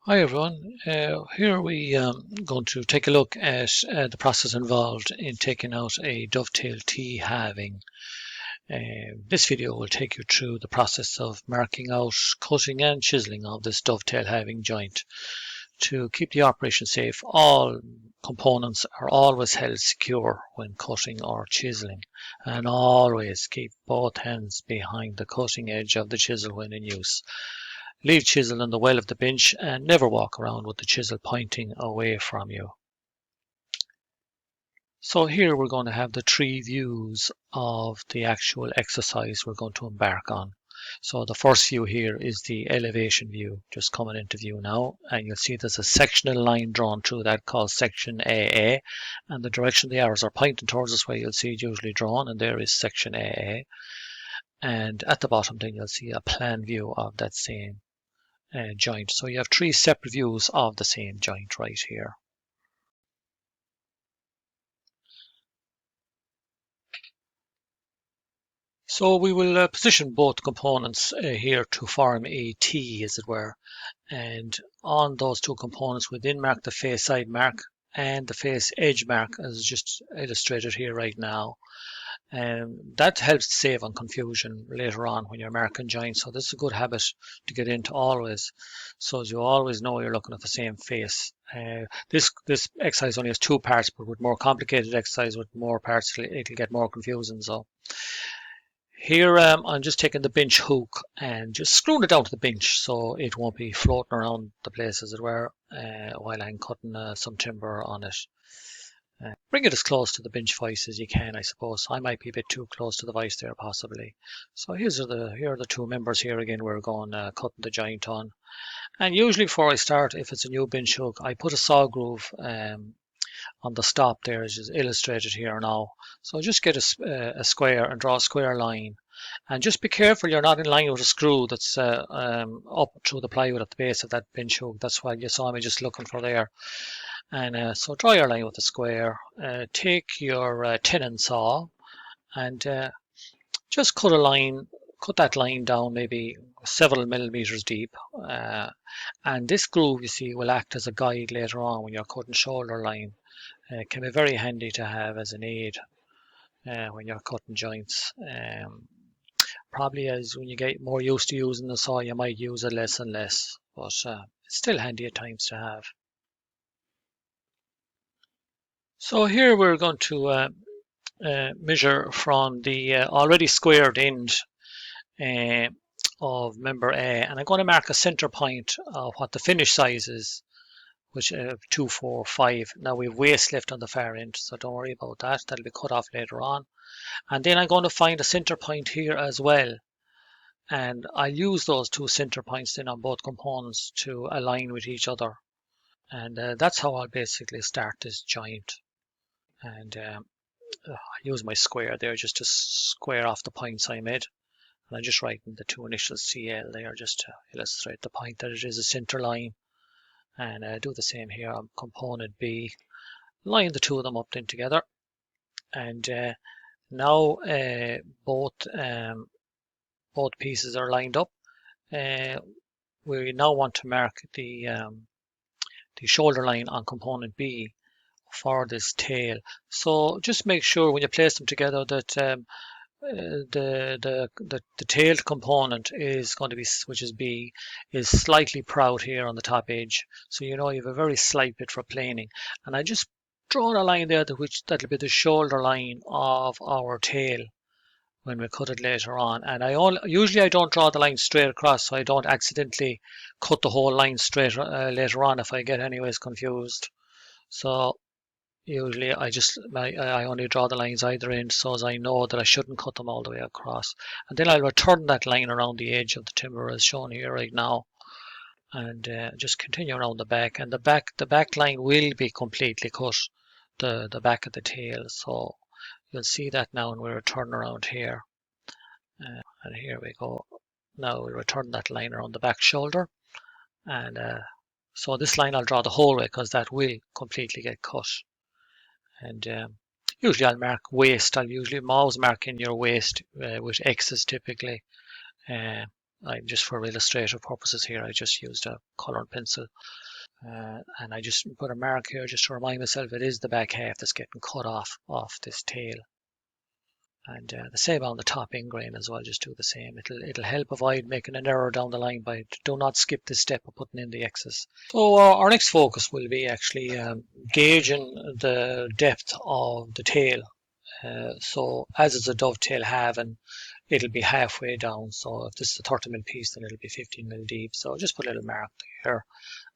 Hi everyone. Here we going to take a look at the process involved in taking out a dovetail T halving. This video will take you through the process of marking out, cutting and chiseling of this dovetail halving joint. To keep the operation safe, all components are always held secure when cutting or chiseling, and always keep both hands behind the cutting edge of the chisel when in use. Leave chisel in the well of the bench and never walk around with the chisel pointing away from you. So here we're going to have the three views of the actual exercise we're going to embark on. So the first view here is the elevation view, just coming into view now, and you'll see there's a sectional line drawn through that called section AA, and the direction the arrows are pointing towards this way you'll see it usually drawn, and there is section AA. And at the bottom then you'll see a plan view of that same joint. So you have three separate views of the same joint right here. So we will position both components here to form a T, as it were. And on those two components, we then mark the face side mark and the face edge mark, as just illustrated here right now. That helps save on confusion later on when you're marking joints. So this is a good habit to get into always, so as you always know you're looking at the same face. This exercise only has two parts, but with more complicated exercise with more parts, it'll get more confusing. So here I'm just taking the bench hook and just screwing it down to the bench so it won't be floating around the place, as it were, while I'm cutting some timber on it. Bring it as close to the bench vise as you can, I suppose. I might be a bit too close to the vise there, possibly. So here are the two members here again we're going cutting the joint on. And usually before I start, if it's a new bench hook, I put a saw groove on the stop there, as is illustrated here now. So just get a square and draw a square line. And just be careful you're not in line with a screw that's up through the plywood at the base of that bench hook. That's why you saw me just looking for there. And so draw your line with a square. Take your tenon saw and just cut a line. Cut that line down maybe several millimeters deep. And this groove, you see, will act as a guide later on when you're cutting shoulder line. It can be very handy to have as an aid when you're cutting joints. Probably as when you get more used to using the saw, you might use it less and less, but it's still handy at times to have. So here we're going to measure from the already squared end of member A, and I'm going to mark a center point of what the finish size is, which 2, 4, 5. Now we have waste left on the far end, so don't worry about that. That'll be cut off later on. And then I'm going to find a center point here as well. And I'll use those two center points then on both components to align with each other. And that's how I'll basically start this joint. And I use my square there just to square off the points I made. And I'm just writing the two initials CL there just to illustrate the point that it is a center line. And do the same here on component B. Line the two of them up then together. And now both pieces are lined up. We now want to mark the shoulder line on component B for this tail. So just make sure when you place them together that the tailed component is going to be, which is B, is slightly proud here on the top edge. So you know you have a very slight bit for planing. And I just drawn a line there that'll be the shoulder line of our tail when we cut it later on. And usually I don't draw the line straight across, so I don't accidentally cut the whole line straight later on if I get anyways confused. So usually I only draw the lines either end, so as I know that I shouldn't cut them all the way across. And then I'll return that line around the edge of the timber as shown here right now, and just continue around the back. And the back line will be completely cut, the back of the tail. So you'll see that now when we return around here. And here we go. Now we return that line around the back shoulder. And so this line I'll draw the whole way because that will completely get cut. And usually I'll mark waist. I'm always marking your waist with X's typically. I just for illustrative purposes here, I just used a coloured pencil. And I just put a mark here just to remind myself it is the back half that's getting cut off this tail. And the same on the top end grain as well, just do the same. It'll help avoid making an error down the line by do not skip this step of putting in the X's. So our next focus will be actually gauging the depth of the tail. So as it's a dovetail halving, it'll be halfway down. So if this is a 30mm piece, then it'll be 15mm deep. So just put a little mark there.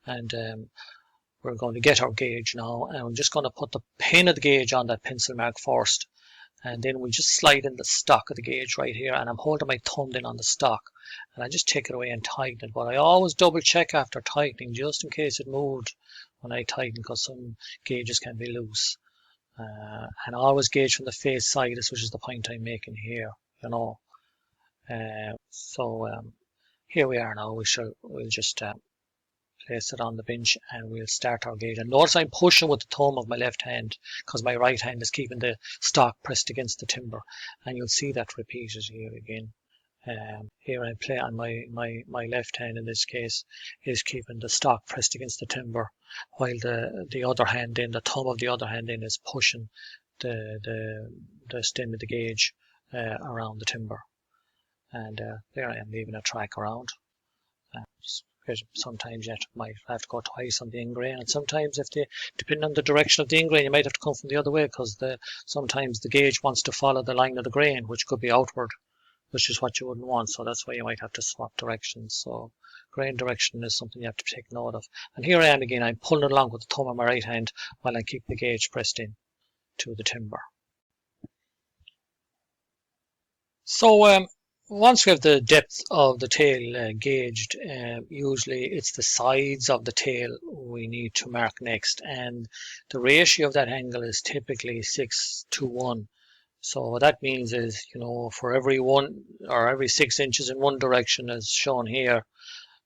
And we're going to get our gauge now, and I'm just going to put the pin of the gauge on that pencil mark first, and then we'll just slide in the stock of the gauge right here, and I'm holding my thumb in on the stock, and I just take it away and tighten it, but I always double check after tightening just in case it moved when I tighten, because some gauges can be loose. And I always gauge from the face side, which is the point I'm making here, you know. So here we are now. We'll just place it on the bench and we'll start our gauge. And notice I'm pushing with the thumb of my left hand because my right hand is keeping the stock pressed against the timber, and you'll see that repeated here again. Here I play on my left hand in this case is keeping the stock pressed against the timber, while the other hand in, the thumb of the other hand in, is pushing the stem of the gauge around the timber. And there I am leaving a track around. Sometimes you might have to go twice on the end grain, and sometimes depending on the direction of the end grain, you might have to come from the other way, because sometimes the gauge wants to follow the line of the grain, which could be outward, which is what you wouldn't want. So that's why you might have to swap directions. So grain direction is something you have to take note of. And here I am again, I'm pulling it along with the thumb of my right hand while I keep the gauge pressed in to the timber. So once we have the depth of the tail gauged, usually it's the sides of the tail we need to mark next, and the ratio of that angle is typically 6:1. So what that means is, for every 1 or every 6 inches in one direction, as shown here,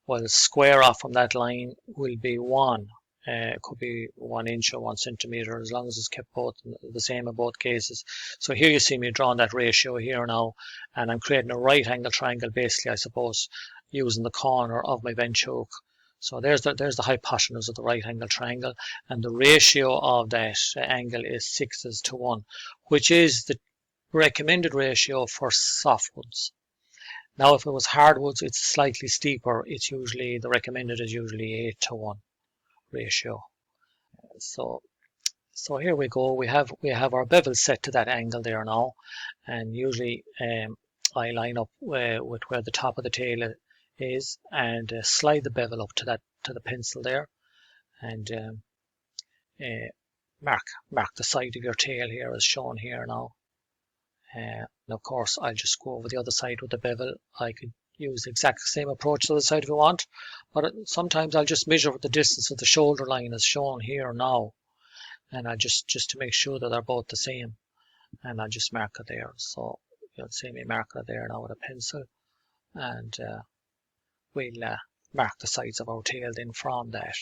well, square off from that line will be 1. It could be 1 inch or 1 centimeter, as long as it's kept both the same in both cases. So here you see me drawing that ratio here now, and I'm creating a right angle triangle, basically, I suppose, using the corner of my bench hook. So there's the hypotenuse of the right angle triangle, and the ratio of that angle is 6:1, which is the recommended ratio for softwoods. Now, if it was hardwoods, it's slightly steeper. The recommended is usually 8:1 ratio. So here we go. We have our bevel set to that angle there now, and usually I line up with where the top of the tail is, and slide the bevel up to the pencil there, and mark the side of your tail here as shown here now. And of course, I'll just go over the other side with the bevel. I could use the exact same approach to the side if you want, but sometimes I'll just measure the distance of the shoulder line as shown here now, and I just to make sure that they're both the same, and I'll just mark it there. So you'll see me mark it there now with a pencil, and we'll mark the sides of our tail then from that,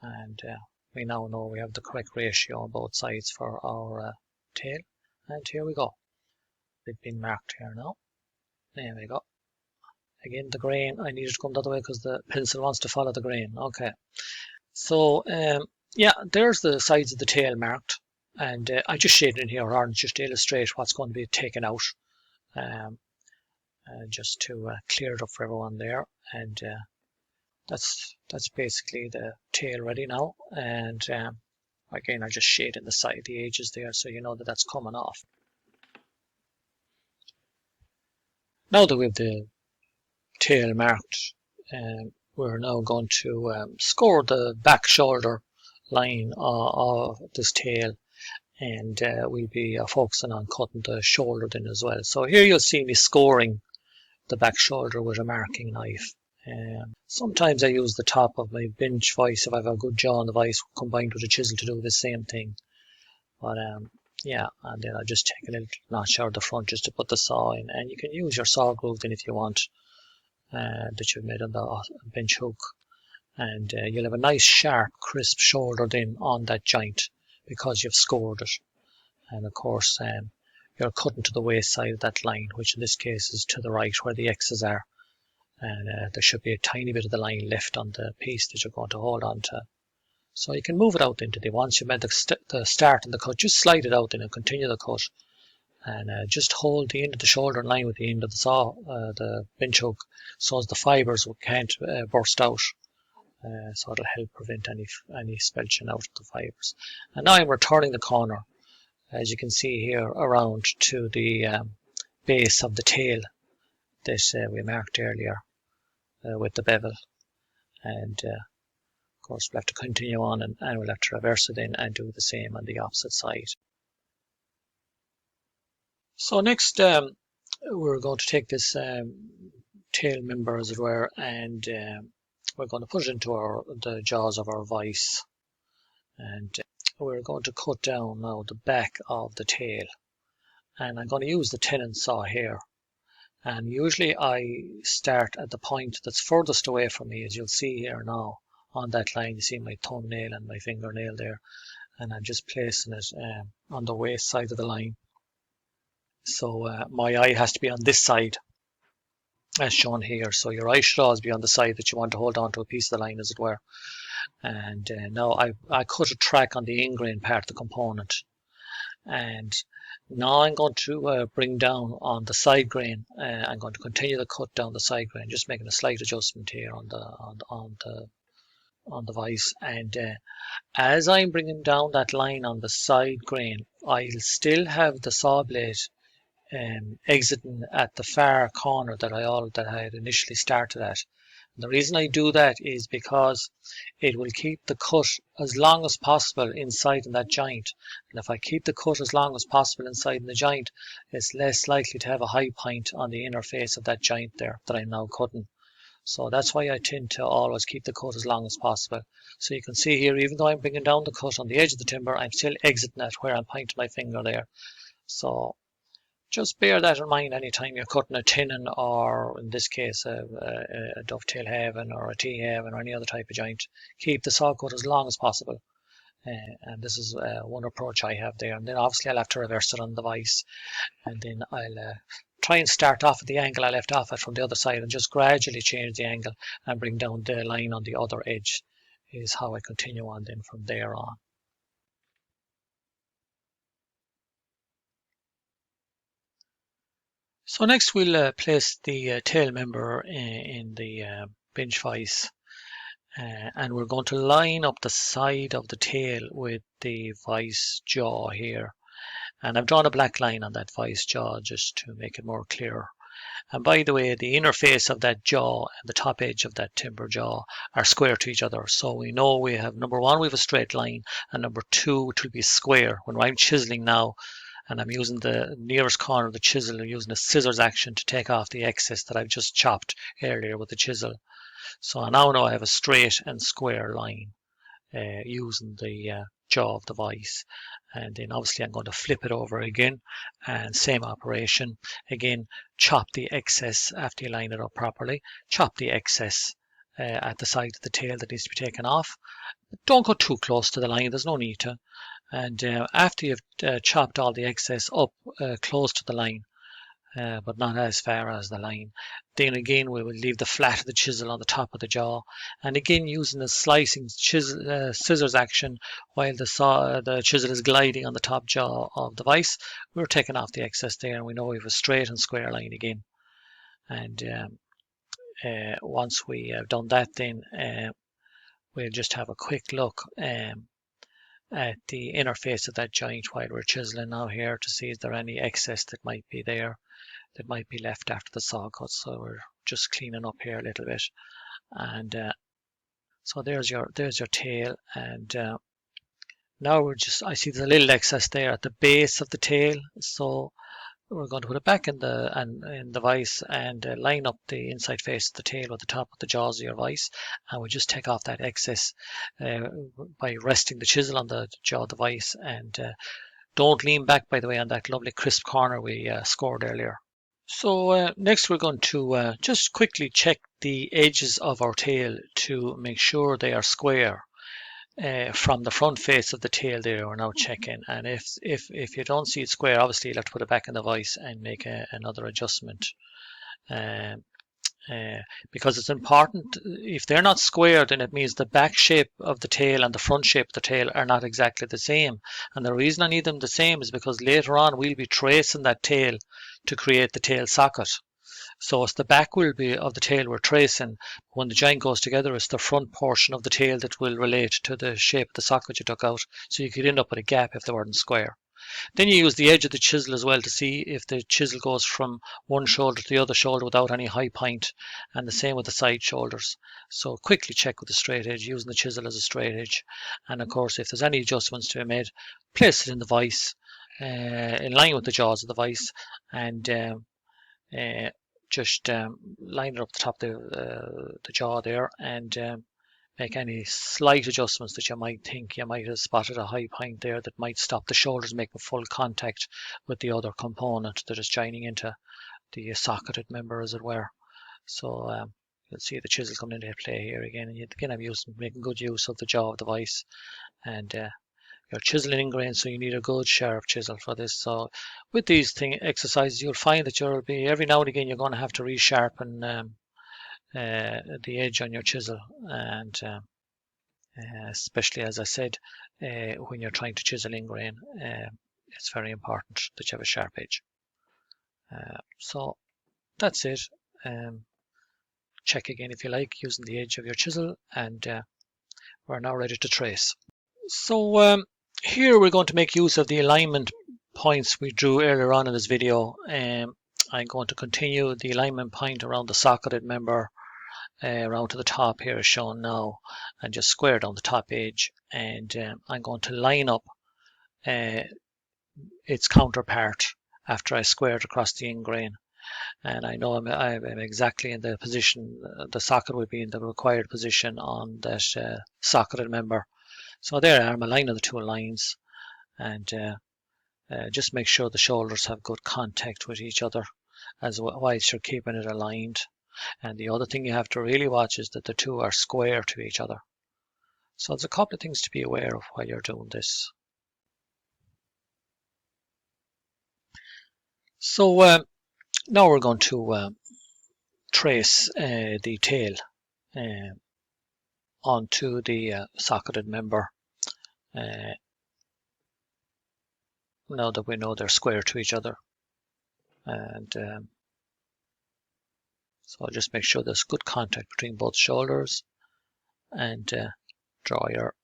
and we now know we have the correct ratio on both sides for our tail. And here we go. They've been marked here now. There we go. Again, the grain, I need it to come the other way because the pencil wants to follow the grain. Okay. So, yeah, there's the sides of the tail marked. And I just shaded in here orange just to illustrate what's going to be taken out. Just to clear it up for everyone there. And that's basically the tail ready now. And again, I just shade in the edges there so you know that that's coming off. Now that we have the tail marked, we're now going to score the back shoulder line of this tail, and we'll be focusing on cutting the shoulder then as well. So here you'll see me scoring the back shoulder with a marking knife. Sometimes I use the top of my bench vise if I have a good jaw on the vise combined with a chisel to do the same thing. But yeah, and then I just take a little notch out of the front just to put the saw in, and you can use your saw groove then if you want, that you've made on the bench hook, and you'll have a nice sharp crisp shoulder then on that joint because you've scored it. And of course you're cutting to the waist side of that line, which in this case is to the right where the X's are, and there should be a tiny bit of the line left on the piece that you're going to hold on to. So you can move it out into the, once you made the start and the cut, just slide it out and continue the cut, and just hold the end of the shoulder in line with the end of the saw, the bench hook, so as the fibres can't burst out. So it'll help prevent any spelching out of the fibres. And now I'm returning the corner, as you can see here, around to the base of the tail that we marked earlier with the bevel. And of course we'll have to continue on, and we'll have to reverse it in and do the same on the opposite side. So next we're going to take this tail member, as it were, and we're going to put it into the jaws of our vise, and we're going to cut down now the back of the tail, and I'm going to use the tenon saw here. And usually I start at the point that's furthest away from me, as you'll see here now on that line. You see my thumbnail and my fingernail there, and I'm just placing it on the waist side of the line. So my eye has to be on this side, as shown here. So your eye should always be on the side that you want to hold on to a piece of the line, as it were. And now I cut a track on the ingrain part of the component, and now I'm going to bring down on the side grain. I'm going to continue the cut down the side grain, just making a slight adjustment here on the vise. And as I'm bringing down that line on the side grain, I'll still have the saw blade exiting at the far corner that I had initially started at. And the reason I do that is because it will keep the cut as long as possible inside in that joint. And if I keep the cut as long as possible inside in the joint, it's less likely to have a high point on the inner face of that joint there that I'm now cutting. So that's why I tend to always keep the cut as long as possible. So you can see here, even though I'm bringing down the cut on the edge of the timber, I'm still exiting at where I'm pointing my finger there. So just bear that in mind anytime you're cutting a tenon, or in this case a dovetail halving or a T-halving or any other type of joint. Keep the saw cut as long as possible. And this is one approach I have there. And then obviously I'll have to reverse it on the vise. And then I'll try and start off at the angle I left off at from the other side, and just gradually change the angle and bring down the line on the other edge, is how I continue on then from there on. So next we'll place the tail member in the bench vise, and we're going to line up the side of the tail with the vise jaw here. And I've drawn a black line on that vise jaw just to make it more clear. And by the way, the inner face of that jaw and the top edge of that timber jaw are square to each other. So we know we have, number one, we have a straight line, and number two, it will be square. When I'm chiseling now, and I'm using the nearest corner of the chisel, I'm using a scissors action to take off the excess that I've just chopped earlier with the chisel. So now I have a straight and square line using the jaw of the vise. And then obviously I'm going to flip it over again, and same operation again. Chop the excess after you line it up properly. Chop the excess at the side of the tail that needs to be taken off. Don't go too close to the line, there's no need to. And after you've chopped all the excess up close to the line, but not as far as the line, then again we will leave the flat of the chisel on the top of the jaw, and again using the slicing scissors action while the chisel is gliding on the top jaw of the vise, we're taking off the excess there, and we know we have a straight and square line again. And once we have done that, then we'll just have a quick look at the inner face of that joint while we're chiseling now here, to see is there any excess that might be there, that might be left after the saw cut. So we're just cleaning up here a little bit. And so there's your tail. And now I see there's a little excess there at the base of the tail. So we're going to put it back in the vise, and line up the inside face of the tail with the top of the jaws of your vise, and we'll just take off that excess by resting the chisel on the jaw of the vise. And don't lean back, by the way, on that lovely crisp corner we scored earlier. So next we're going to just quickly check the edges of our tail to make sure they are square. From the front face of the tail there, we're now checking, and if you don't see it square, obviously you'll have to put it back in the vise and make another adjustment. because it's important. If they're not square, then it means the back shape of the tail and the front shape of the tail are not exactly the same. And the reason I need them the same is because later on we'll be tracing that tail to create the tail socket. So it's the back will be of the tail we're tracing. When the joint goes together, it's the front portion of the tail that will relate to the shape of the socket you took out. So you could end up with a gap if they weren't square. Then you use the edge of the chisel as well to see if the chisel goes from one shoulder to the other shoulder without any high point, and the same with the side shoulders. So quickly check with the straight edge, using the chisel as a straight edge. And of course, if there's any adjustments to be made, place it in the vise, in line with the jaws of the vise, and just line it up the top of the jaw there, and make any slight adjustments that you might think you might have spotted a high point there that might stop the shoulders making full contact with the other component that is joining into the socketed member, as it were. So you'll see the chisel coming into play here again, and you again I'm making good use of the jaw of the vise, and you're chiseling ingrain, so you need a good sharp chisel for this. So with these exercises, you'll find that you'll be every now and again you're going to have to resharpen the edge on your chisel, and especially, as I said, when you're trying to chisel ingrain, it's very important that you have a sharp edge. So that's it. Check again if you like using the edge of your chisel, and we're now ready to trace. So here we're going to make use of the alignment points we drew earlier on in this video. I'm going to continue the alignment point around the socketed member around to the top here as shown now, and just square down the top edge, and I'm going to line up its counterpart after I squared across the ingrain. And I know I'm exactly in the position, the socket will be in the required position on that socketed member. So there I am aligning the two lines, and just make sure the shoulders have good contact with each other as whilst you're keeping it aligned. And the other thing you have to really watch is that the two are square to each other. So there's a couple of things to be aware of while you're doing this. So now we're going to trace the tail onto the socketed member. Now that we know they're square to each other, and so just make sure there's good contact between both shoulders, and draw your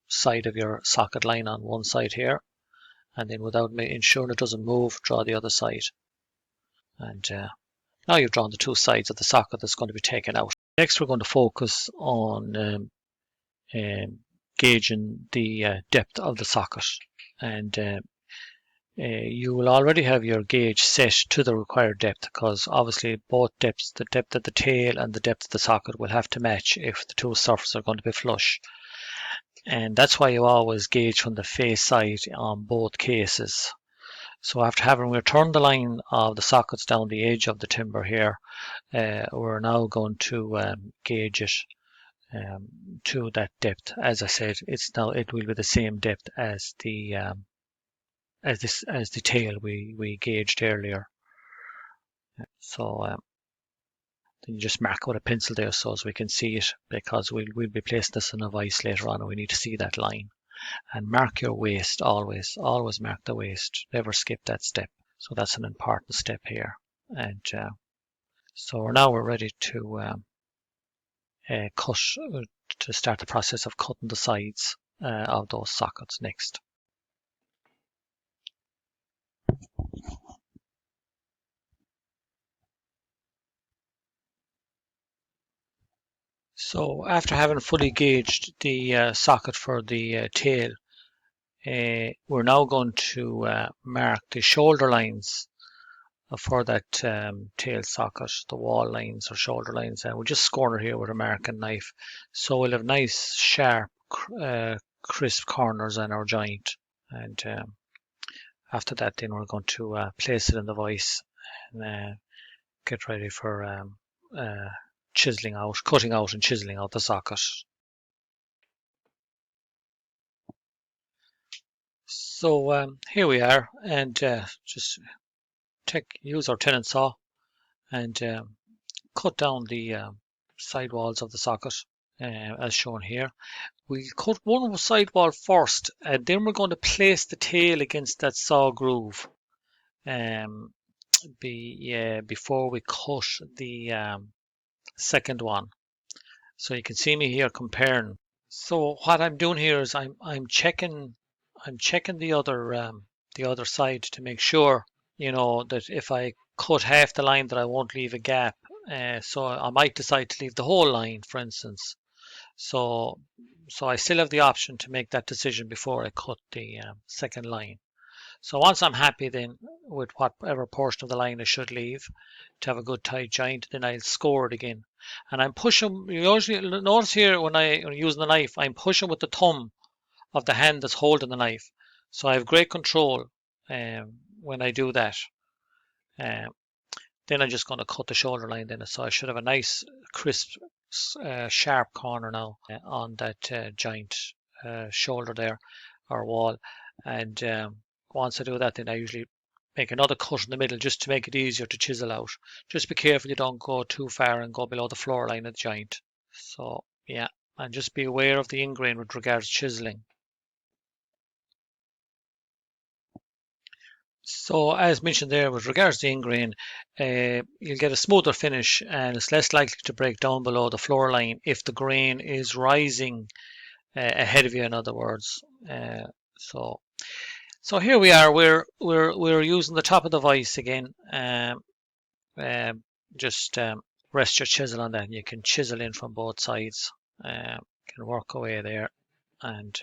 side of your socket line on one side here, and then without ensuring it doesn't move, draw the other side. And now you've drawn the two sides of the socket that's going to be taken out. Next we're going to focus on gauging the depth of the socket, and you will already have your gauge set to the required depth, because obviously both depths, the depth of the tail and the depth of the socket, will have to match if the two surfaces are going to be flush. And that's why you always gauge from the face side on both cases. So after having returned the line of the sockets down the edge of the timber here, we're now going to gauge it to that depth. As I said, it will be the same depth as the tail we gauged earlier. So then you just mark with a pencil there so as we can see it, because we'll be placing this in a vise later on and we need to see that line. And mark your waist always mark the waist, never skip that step. So that's an important step here. And so now we're ready to start the process of cutting the sides of those sockets next. So after having fully gauged the socket for the tail, we're now going to mark the shoulder lines for that tail socket, the wall lines or shoulder lines, and we'll just score it here with a marking knife. So we'll have nice, sharp, crisp corners on our joint. And after that, then we're going to place it in the vise and get ready for cutting out and chiseling out the socket. So here we are, and just use our tenon saw and cut down the side walls of the socket as shown here. We'll cut one side wall first, and then we're going to place the tail against that saw groove before we cut the second one. So you can see me here comparing. So what I'm doing here is I'm checking the other side to make sure, you know, that if I cut half the line that I won't leave a gap. So I might decide to leave the whole line, for instance. So I still have the option to make that decision before I cut the second line. So once I'm happy then with whatever portion of the line I should leave to have a good tight joint, then I'll score it again. And I'm pushing, you usually notice here when I'm using the knife, I'm pushing with the thumb of the hand that's holding the knife. So I have great control when I do that. Then I'm just going to cut the shoulder line then. So I should have a nice crisp sharp corner now on that joint shoulder there or wall. And once I do that, then I usually make another cut in the middle just to make it easier to chisel out. Just be careful you don't go too far and go below the floor line of the joint. So yeah, and just be aware of the ingrain with regards to chiseling. So as mentioned there, with regards to the ingrain, you'll get a smoother finish and it's less likely to break down below the floor line if the grain is rising ahead of you, in other words. So here we are. We're using the top of the vise again. Just rest your chisel on that, and you can chisel in from both sides. Can work away there, and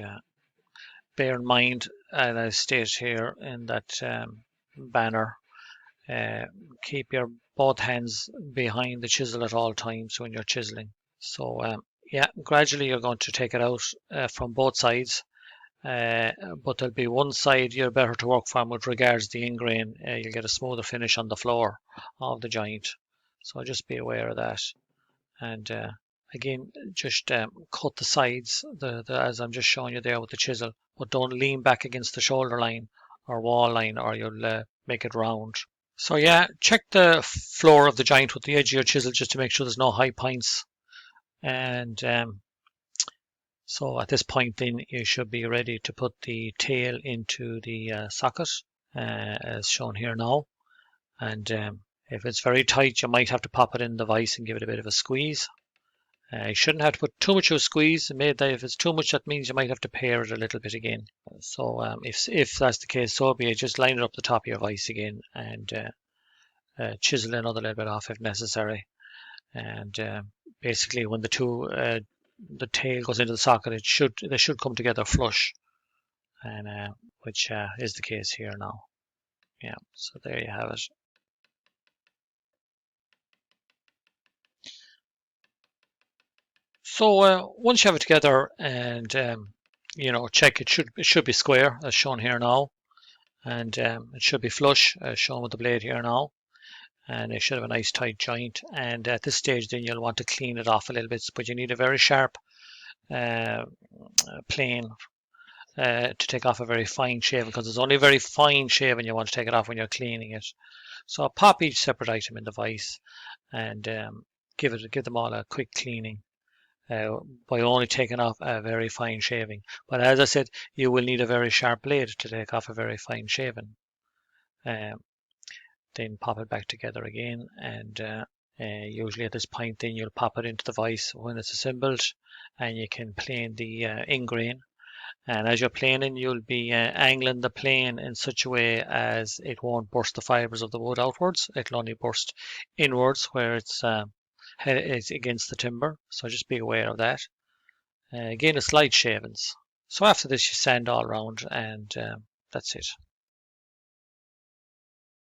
bear in mind, and I state here in that banner, keep your both hands behind the chisel at all times when you're chiseling. So yeah, gradually you're going to take it out from both sides. But there'll be one side you're better to work from with regards to the ingrain. You'll get a smoother finish on the floor of the joint. So just be aware of that. And again, just cut the sides as I'm just showing you there with the chisel, but don't lean back against the shoulder line or wall line or you'll make it round. So yeah, check the floor of the joint with the edge of your chisel just to make sure there's no high points. And so at this point then you should be ready to put the tail into the socket as shown here now. And if it's very tight, you might have to pop it in the vise and give it a bit of a squeeze. You shouldn't have to put too much of a squeeze. If it's too much, that means you might have to pare it a little bit again. So if that's the case, so be it. Just line it up the top of your vise again and chisel another little bit off if necessary. And basically when the tail goes into the socket, they should come together flush, and which is the case here now. Yeah, so there you have it. So once you have it together and you know, check it should be square as shown here now, and it should be flush as shown with the blade here now, and it should have a nice tight joint. And at this stage then you'll want to clean it off a little bit, but you need a very sharp plane to take off a very fine shaving, because it's only very fine shaving you want to take it off when you're cleaning it. So pop each separate item in the vise and give them all a quick cleaning by only taking off a very fine shaving. But as I said, you will need a very sharp blade to take off a very fine shaving. Then pop it back together again, and usually at this point then you'll pop it into the vise when it's assembled, and you can plane the ingrain. And as you're planing, you'll be angling the plane in such a way as it won't burst the fibres of the wood outwards. It'll only burst inwards where it's against the timber. So just be aware of that. Again, it's light shavings. So after this, you sand all around, and that's it.